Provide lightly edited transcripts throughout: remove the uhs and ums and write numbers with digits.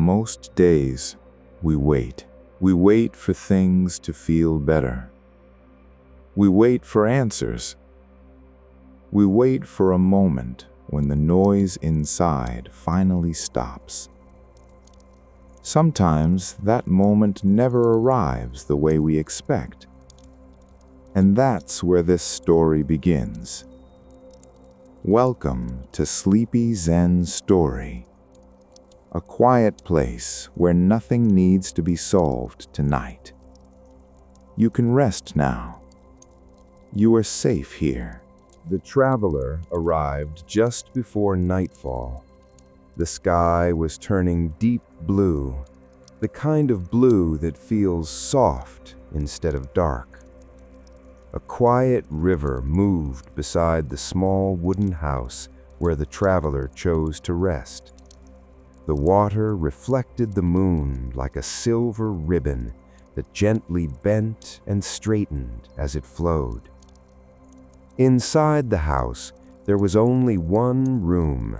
Most days, we wait. We wait for things to feel better. We wait for answers. We wait for a moment when the noise inside finally stops. Sometimes that moment never arrives the way we expect. And that's where this story begins. Welcome to Sleepy Zen Story, a quiet place where nothing needs to be solved tonight. You can rest now. You are safe here. The traveler arrived just before nightfall. The sky was turning deep blue, the kind of blue that feels soft instead of dark. A quiet river moved beside the small wooden house where the traveler chose to rest. The water reflected the moon like a silver ribbon that gently bent and straightened as it flowed. Inside the house, there was only one room,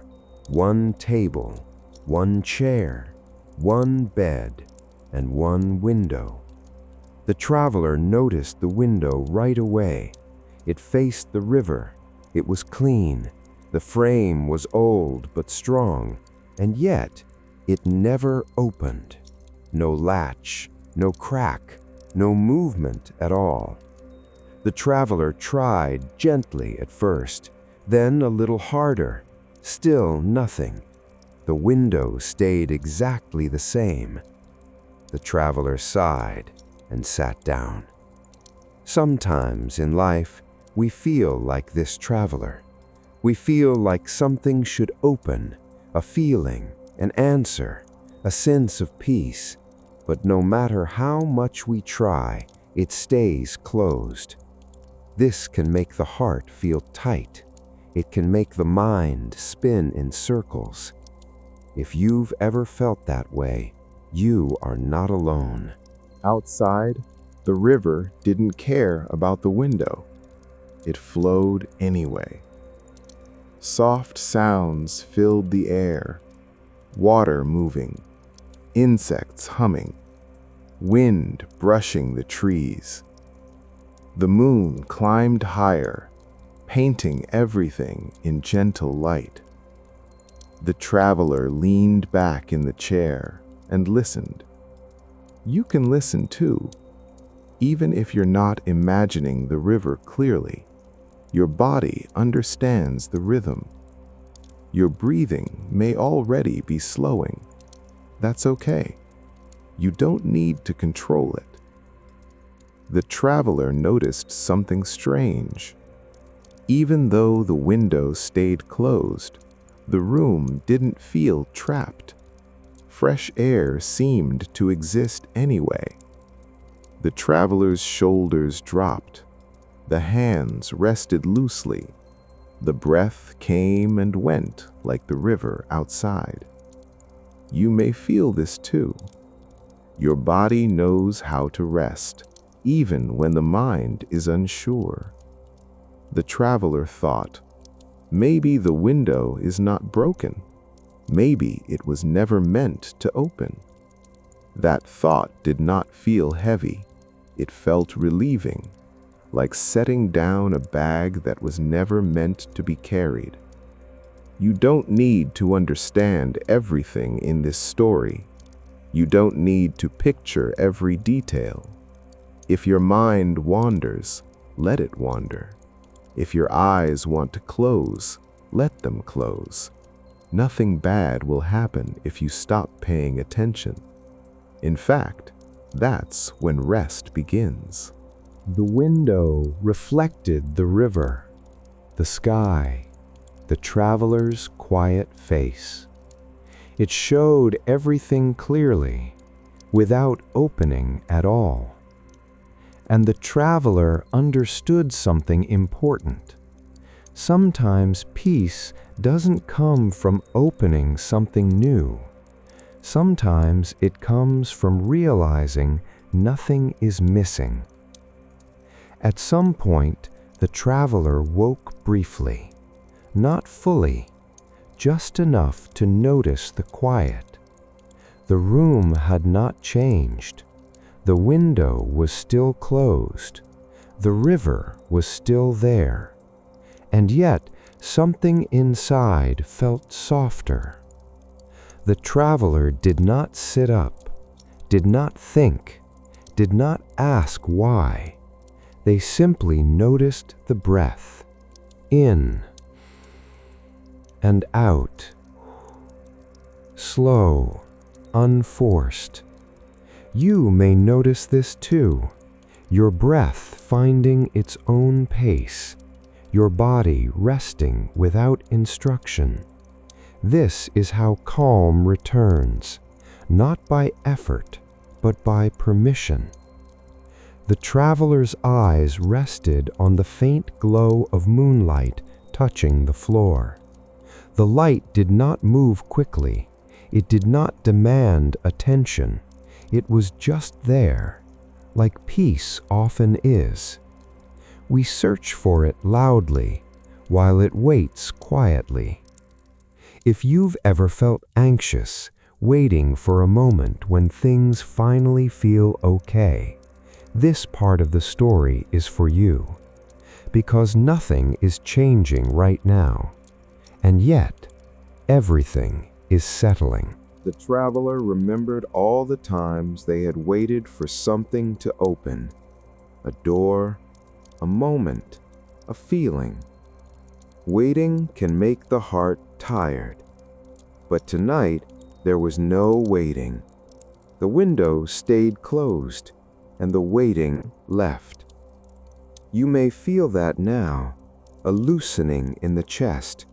one table, one chair, one bed, and one window. The traveler noticed the window right away. It faced the river. It was clean. The frame was old but strong, and yet it never opened. No latch, no crack, no movement at all. The traveler tried gently at first, then a little harder. Still nothing. The window stayed exactly the same. The traveler sighed and sat down. Sometimes in life, we feel like this traveler. We feel like something should open, a feeling, an answer, a sense of peace. But no matter how much we try, it stays closed. This can make the heart feel tight. It can make the mind spin in circles. If you've ever felt that way, you are not alone. Outside, the river didn't care about the window. It flowed anyway. Soft sounds filled the air, water moving, insects humming, wind brushing the trees. The moon climbed higher, painting everything in gentle light. The traveler leaned back in the chair and listened. You can listen too, even if you're not imagining the river clearly. Your body understands the rhythm. Your breathing may already be slowing. That's okay. You don't need to control it. The traveler noticed something strange. Even though the window stayed closed, the room didn't feel trapped. Fresh air seemed to exist anyway. The traveler's shoulders dropped. The hands rested loosely. The breath came and went like the river outside. You may feel this too. Your body knows how to rest, even when the mind is unsure. The traveler thought, maybe the window is not broken. Maybe it was never meant to open. That thought did not feel heavy. It felt relieving, like setting down a bag that was never meant to be carried. You don't need to understand everything in this story. You don't need to picture every detail. If your mind wanders, let it wander. If your eyes want to close, let them close. Nothing bad will happen if you stop paying attention. In fact, that's when rest begins. The window reflected the river, the sky, the traveler's quiet face. It showed everything clearly, without opening at all. And the traveler understood something important. Sometimes peace doesn't come from opening something new. Sometimes it comes from realizing nothing is missing. At some point, the traveler woke briefly, not fully, just enough to notice the quiet. The room had not changed. The window was still closed. The river was still there. And yet, something inside felt softer. The traveler did not sit up, did not think, did not ask why. They simply noticed the breath, in and out, slow, unforced. You may notice this too, your breath finding its own pace, your body resting without instruction. This is how calm returns, not by effort, but by permission. The traveler's eyes rested on the faint glow of moonlight touching the floor. The light did not move quickly. It did not demand attention. It was just there, like peace often is. We search for it loudly, while it waits quietly. If you've ever felt anxious, waiting for a moment when things finally feel okay, this part of the story is for you, because nothing is changing right now, and yet everything is settling. The traveler remembered all the times they had waited for something to open. A door, a moment, a feeling. Waiting can make the heart tired. But tonight, there was no waiting. The window stayed closed, and the waiting left. You may feel that now, a loosening in the chest,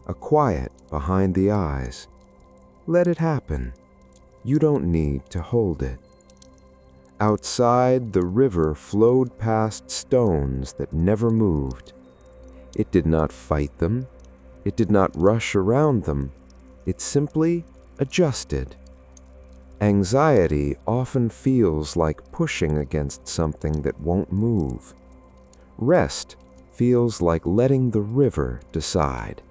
a quiet behind the eyes. Let it happen. You don't need to hold it. Outside, the river flowed past stones that never moved. It did not fight them. It did not rush around them. It simply adjusted. Anxiety often feels like pushing against something that won't move. Rest feels like letting the river decide.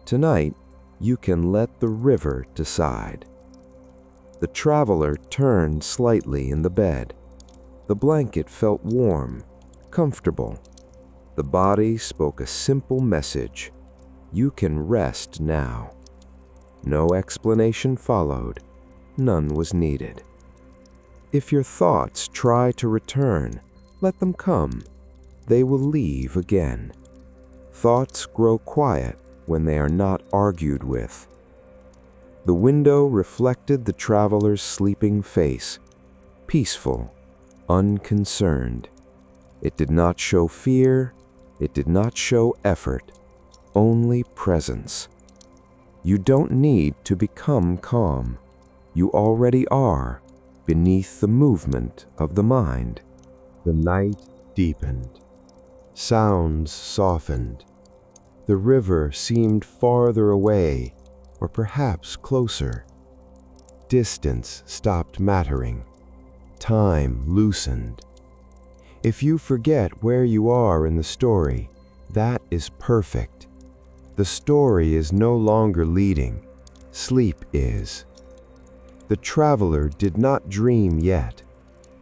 Tonight, you can let the river decide. The traveler turned slightly in the bed. The blanket felt warm, comfortable. The body spoke a simple message. You can rest now. No explanation followed. None was needed. If your thoughts try to return, let them come. They will leave again. Thoughts grow quiet when they are not argued with. The window reflected the traveler's sleeping face, peaceful, unconcerned. It did not show fear, it did not show effort, only presence. You don't need to become calm. You already are, beneath the movement of the mind. The night deepened. Sounds softened. The river seemed farther away, or perhaps closer. Distance stopped mattering. Time loosened. If you forget where you are in the story, that is perfect. The story is no longer leading. Sleep is. The traveler did not dream yet.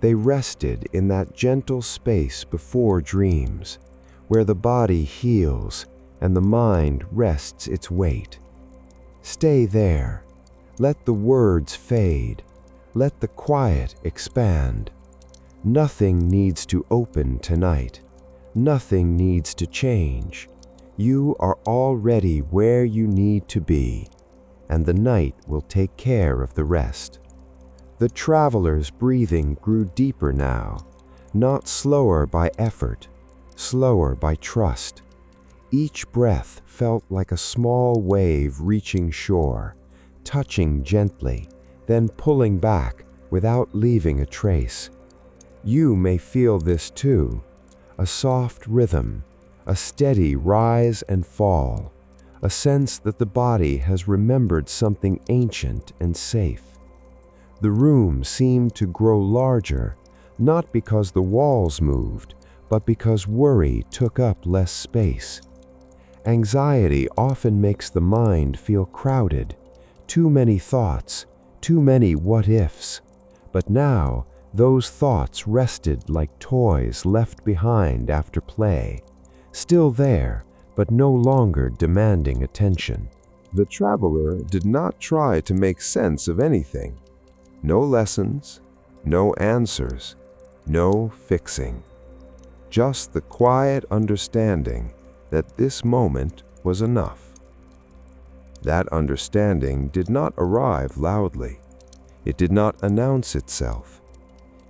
They rested in that gentle space before dreams, where the body heals and the mind rests its weight. Stay there. Let the words fade. Let the quiet expand. Nothing needs to open tonight. Nothing needs to change. You are already where you need to be, and the night will take care of the rest. The traveler's breathing grew deeper now, not slower by effort, slower by trust. Each breath felt like a small wave reaching shore, touching gently, then pulling back without leaving a trace. You may feel this too, a soft rhythm, a steady rise and fall, a sense that the body has remembered something ancient and safe. The room seemed to grow larger, not because the walls moved, but because worry took up less space. Anxiety often makes the mind feel crowded, too many thoughts, too many what-ifs, but now those thoughts rested like toys left behind after play, still there, but no longer demanding attention. The traveler did not try to make sense of anything. No lessons, no answers, no fixing. Just the quiet understanding that this moment was enough. That understanding did not arrive loudly. It did not announce itself.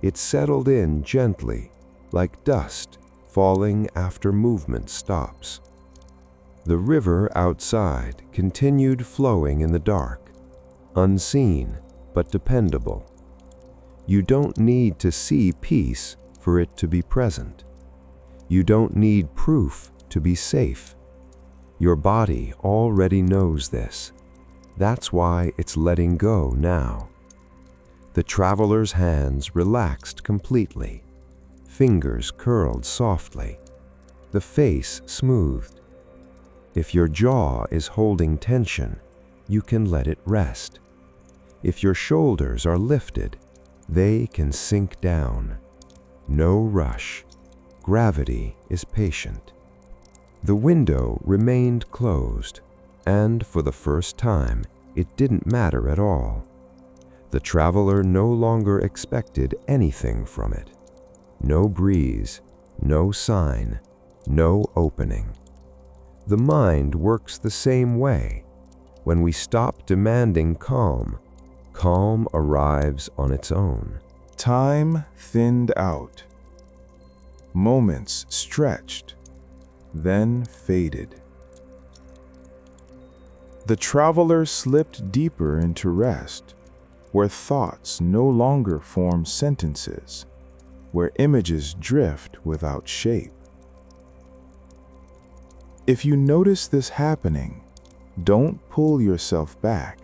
It settled in gently, like dust falling after movement stops. The river outside continued flowing in the dark, unseen but dependable. You don't need to see peace for it to be present. You don't need proof to be safe. Your body already knows this. That's why it's letting go now. The traveler's hands relaxed completely, fingers curled softly, the face smoothed. If your jaw is holding tension, you can let it rest. If your shoulders are lifted, they can sink down. No rush. Gravity is patient. The window remained closed, and for the first time, it didn't matter at all. The traveler no longer expected anything from it. No breeze, no sign, no opening. The mind works the same way. When we stop demanding calm, calm arrives on its own. Time thinned out. Moments stretched, then faded. The traveler slipped deeper into rest, where thoughts no longer form sentences, where images drift without shape. If you notice this happening, don't pull yourself back.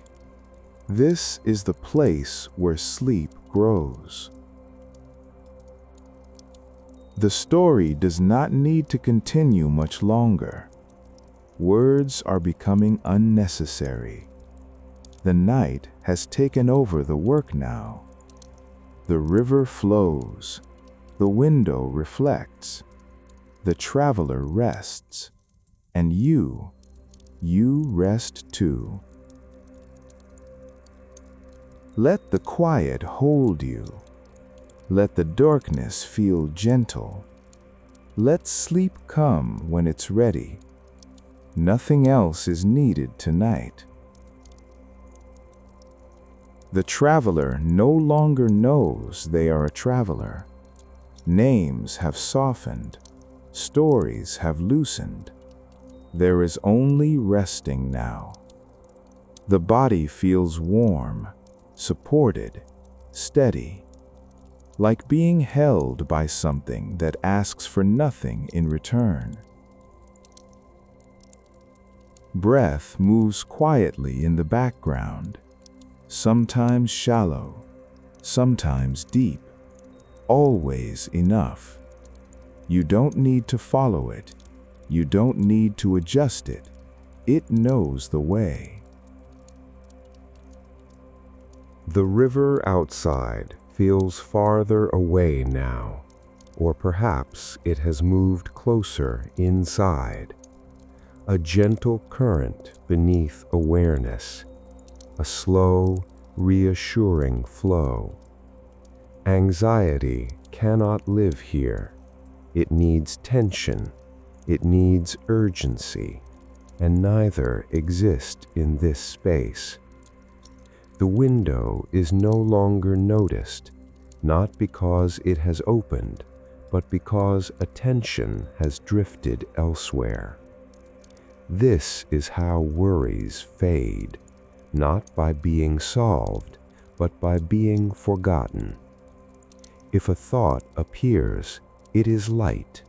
This is the place where sleep grows. The story does not need to continue much longer. Words are becoming unnecessary. The night has taken over the work now. The river flows. The window reflects. The traveler rests. And you rest too. Let the quiet hold you. Let the darkness feel gentle. Let sleep come when it's ready. Nothing else is needed tonight. The traveler no longer knows they are a traveler. Names have softened. Stories have loosened. There is only resting now. The body feels warm, supported, steady, like being held by something that asks for nothing in return. Breath moves quietly in the background, sometimes shallow, sometimes deep, always enough. You don't need to follow it. You don't need to adjust it. It knows the way. The river outside feels farther away now, or perhaps it has moved closer inside. A gentle current beneath awareness, a slow, reassuring flow. Anxiety cannot live here. It needs tension. It needs urgency, and neither exist in this space. The window is no longer noticed, not because it has opened, but because attention has drifted elsewhere. This is how worries fade, not by being solved, but by being forgotten. If a thought appears, it is light.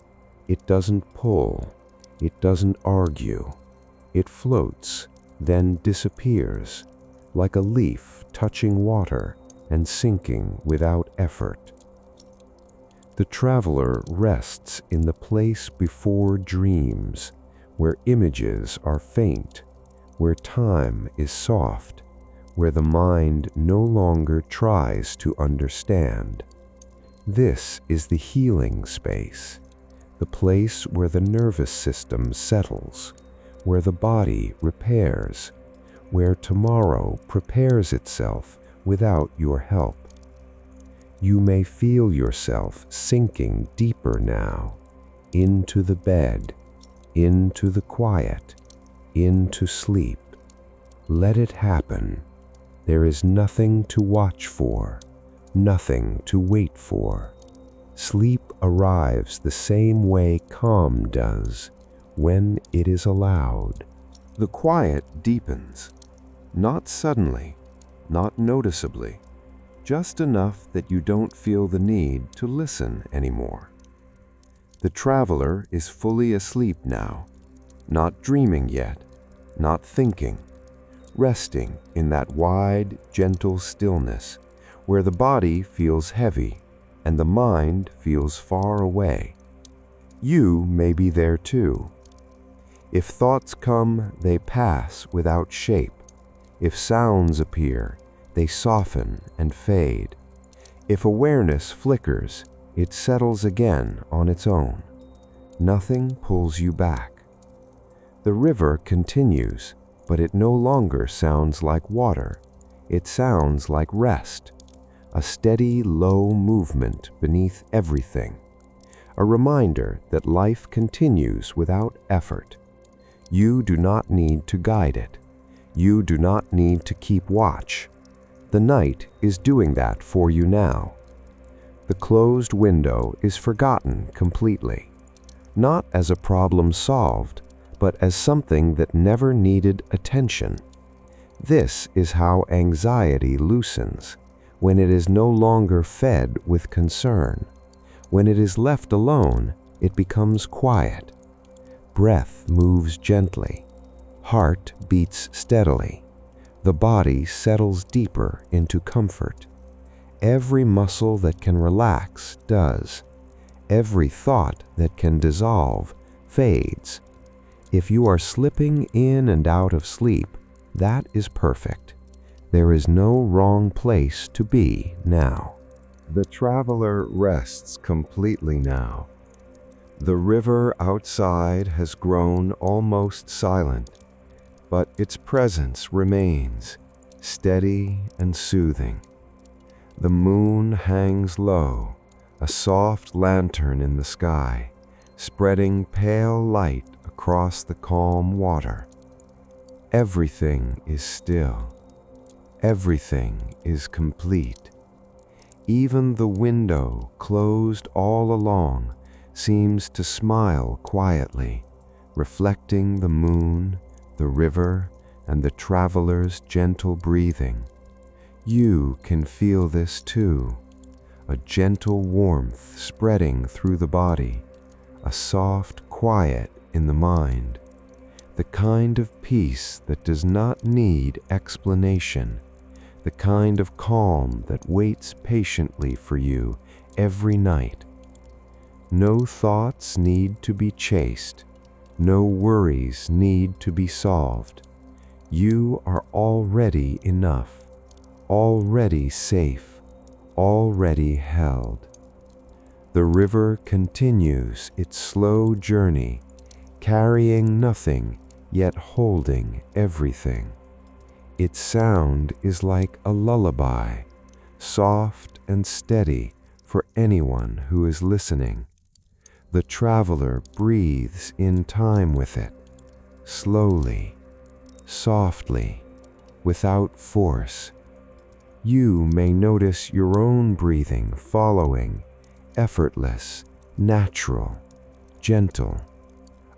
It doesn't pull, it doesn't argue. It floats, then disappears, like a leaf touching water and sinking without effort. The traveler rests in the place before dreams, where images are faint, where time is soft, where the mind no longer tries to understand. This is the healing space, the place where the nervous system settles, where the body repairs, where tomorrow prepares itself without your help. You may feel yourself sinking deeper now, into the bed, into the quiet, into sleep. Let it happen. There is nothing to watch for, nothing to wait for. Sleep arrives the same way calm does, when it is allowed. The quiet deepens, not suddenly, not noticeably, just enough that you don't feel the need to listen anymore. The traveler is fully asleep now, not dreaming yet, not thinking, resting in that wide, gentle stillness where the body feels heavy and the mind feels far away. You may be there too. If thoughts come, they pass without shape. If sounds appear, they soften and fade. If awareness flickers, it settles again on its own. Nothing pulls you back. The river continues, but it no longer sounds like water. It sounds like rest, a steady, low movement beneath everything, a reminder that life continues without effort. You do not need to guide it. You do not need to keep watch. The night is doing that for you now. The closed window is forgotten completely, not as a problem solved, but as something that never needed attention. This is how anxiety loosens, when it is no longer fed with concern. When it is left alone, it becomes quiet. Breath moves gently. Heart beats steadily. The body settles deeper into comfort. Every muscle that can relax does. Every thought that can dissolve fades. If you are slipping in and out of sleep, that is perfect. There is no wrong place to be now. The traveler rests completely now. The river outside has grown almost silent, but its presence remains, steady and soothing. The moon hangs low, a soft lantern in the sky, spreading pale light across the calm water. Everything is still. Everything is complete. Even the window, closed all along, seems to smile quietly, reflecting the moon, the river, and the traveler's gentle breathing. You can feel this too, a gentle warmth spreading through the body, a soft quiet in the mind, the kind of peace that does not need explanation, the kind of calm that waits patiently for you every night. No thoughts need to be chased. No worries need to be solved. You are already enough, already safe, already held. The river continues its slow journey, carrying nothing, yet holding everything. Its sound is like a lullaby, soft and steady for anyone who is listening. The traveler breathes in time with it, slowly, softly, without force. You may notice your own breathing following, effortless, natural, gentle,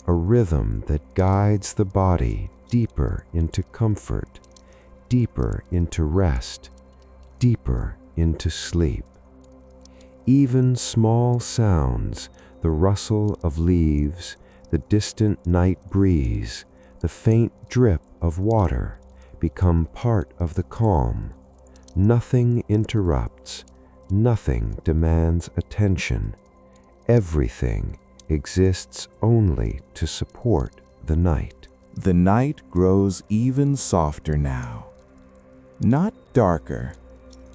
a rhythm that guides the body deeper into comfort, deeper into rest, deeper into sleep. Even small sounds, the rustle of leaves, the distant night breeze, the faint drip of water, become part of the calm. Nothing interrupts, nothing demands attention. Everything exists only to support the night. The night grows even softer now. Not darker,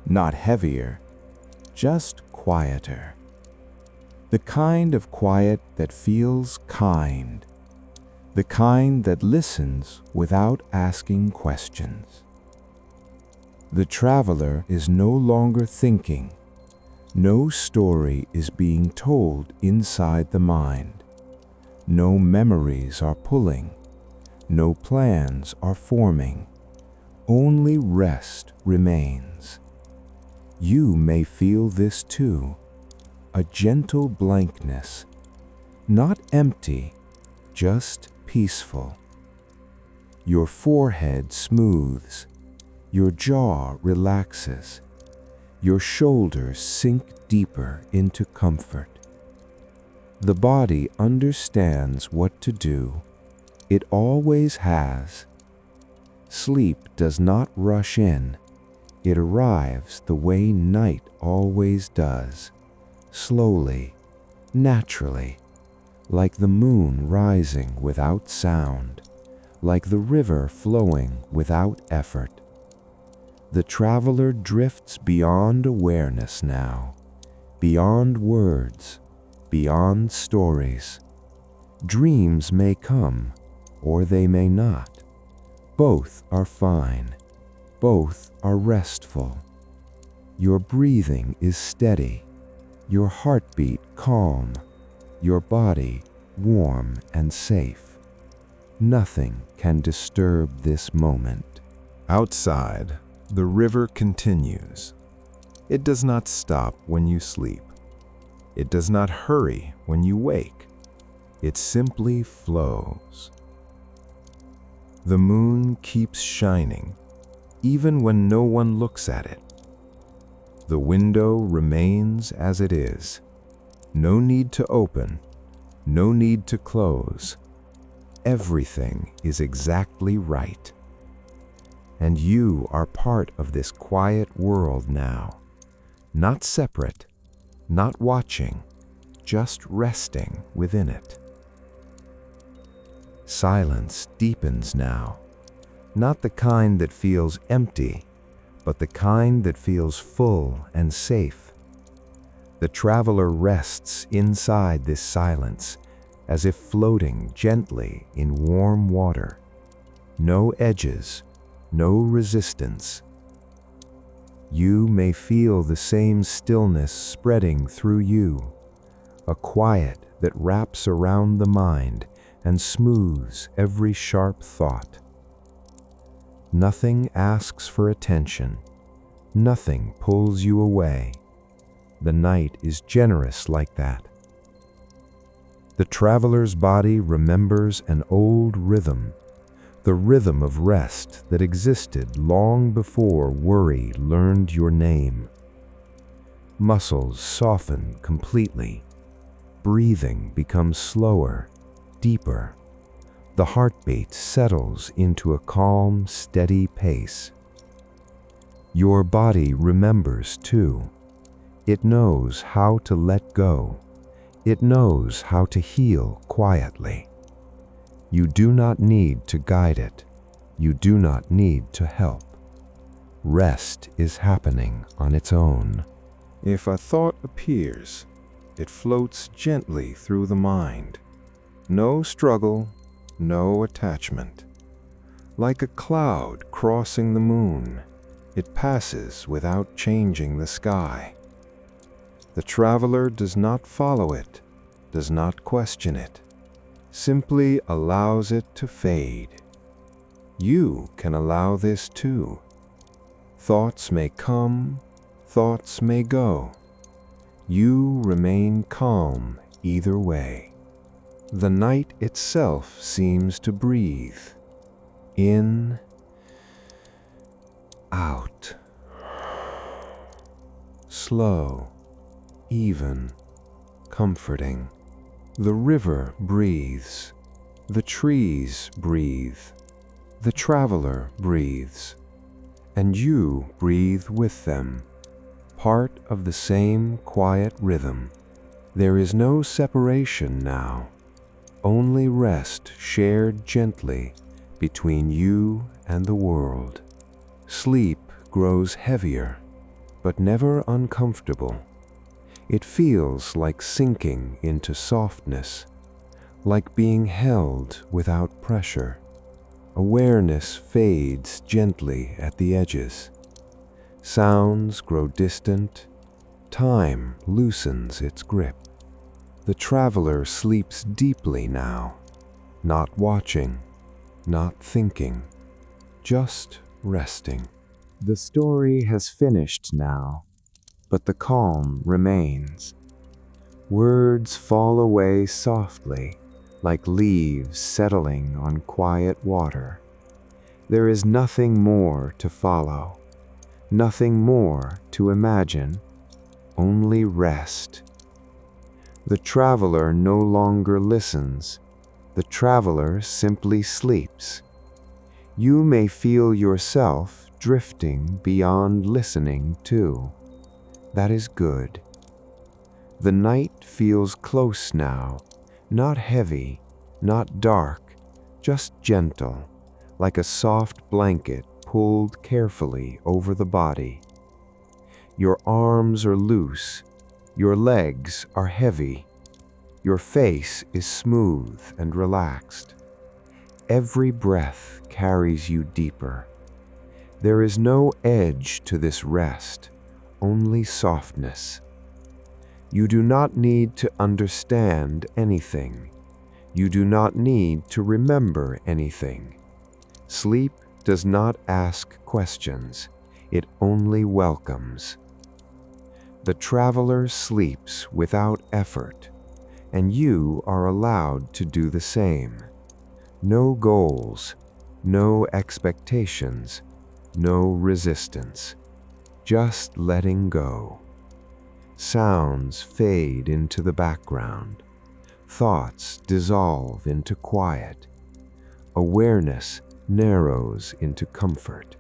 not heavier, just quieter. The kind of quiet that feels kind. The kind that listens without asking questions. The traveler is no longer thinking. No story is being told inside the mind. No memories are pulling. No plans are forming. Only rest remains. You may feel this too, a gentle blankness, not empty, just peaceful. Your forehead smooths, your jaw relaxes, your shoulders sink deeper into comfort. The body understands what to do. It always has. Sleep does not rush in. It arrives the way night always does, slowly, naturally, like the moon rising without sound, like the river flowing without effort. The traveler drifts beyond awareness now, beyond words, beyond stories. Dreams may come, or they may not. Both are fine. Both are restful. Your breathing is steady, your heartbeat calm, your body warm and safe. Nothing can disturb this moment. Outside, the river continues. It does not stop when you sleep. It does not hurry when you wake. It simply flows. The moon keeps shining, even when no one looks at it. The window remains as it is. No need to open, no need to close. Everything is exactly right. And you are part of this quiet world now, not separate, not watching, just resting within it. Silence deepens now, not the kind that feels empty, but the kind that feels full and safe. The traveler rests inside this silence, as if floating gently in warm water. No edges, no resistance. You may feel the same stillness spreading through you, a quiet that wraps around the mind and smooths every sharp thought. Nothing asks for attention. Nothing pulls you away. The night is generous like that. The traveler's body remembers an old rhythm, the rhythm of rest that existed long before worry learned your name. Muscles soften completely. Breathing becomes slower, deeper. The heartbeat settles into a calm, steady pace. Your body remembers too. It knows how to let go. It knows how to heal quietly. You do not need to guide it. You do not need to help. Rest is happening on its own. If a thought appears, it floats gently through the mind. No struggle, no attachment. Like a cloud crossing the moon, it passes without changing the sky. The traveler does not follow it, does not question it, simply allows it to fade. You can allow this too. Thoughts may come, thoughts may go. You remain calm either way. The night itself seems to breathe. In, out. Slow, even, comforting. The river breathes. The trees breathe. The traveler breathes. And you breathe with them, part of the same quiet rhythm. There is no separation now, only rest shared gently between you and the world. Sleep grows heavier, but never uncomfortable. It feels like sinking into softness, like being held without pressure. Awareness fades gently at the edges. Sounds grow distant. Time loosens its grip. The traveler sleeps deeply now, not watching, not thinking, just resting. The story has finished now, but the calm remains. Words fall away softly, like leaves settling on quiet water. There is nothing more to follow, nothing more to imagine, only rest. The traveler no longer listens. The traveler simply sleeps. You may feel yourself drifting beyond listening too. That is good. The night feels close now, not heavy, not dark, just gentle, like a soft blanket pulled carefully over the body. Your arms are loose, your legs are heavy, your face is smooth and relaxed. Every breath carries you deeper. There is no edge to this rest, only softness. You do not need to understand anything. You do not need to remember anything. Sleep does not ask questions. It only welcomes. The traveler sleeps without effort, and you are allowed to do the same. No goals, no expectations, no resistance, just letting go. Sounds fade into the background. Thoughts dissolve into quiet. Awareness narrows into comfort.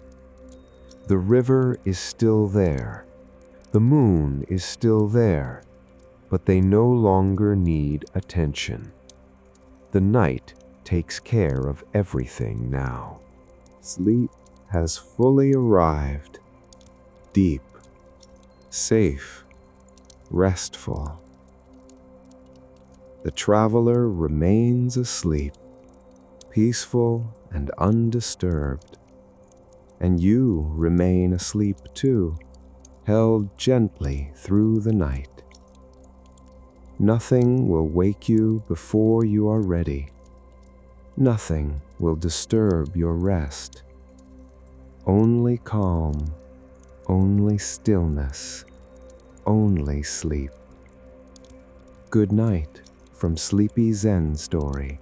The river is still there. The moon is still there, but they no longer need attention. The night takes care of everything now. Sleep has fully arrived, deep, safe, restful. The traveler remains asleep, peaceful and undisturbed. And you remain asleep too, held gently through the night. Nothing will wake you before you are ready. Nothing will disturb your rest. Only calm, only stillness, only sleep. Good night from Sleepy Zen Story.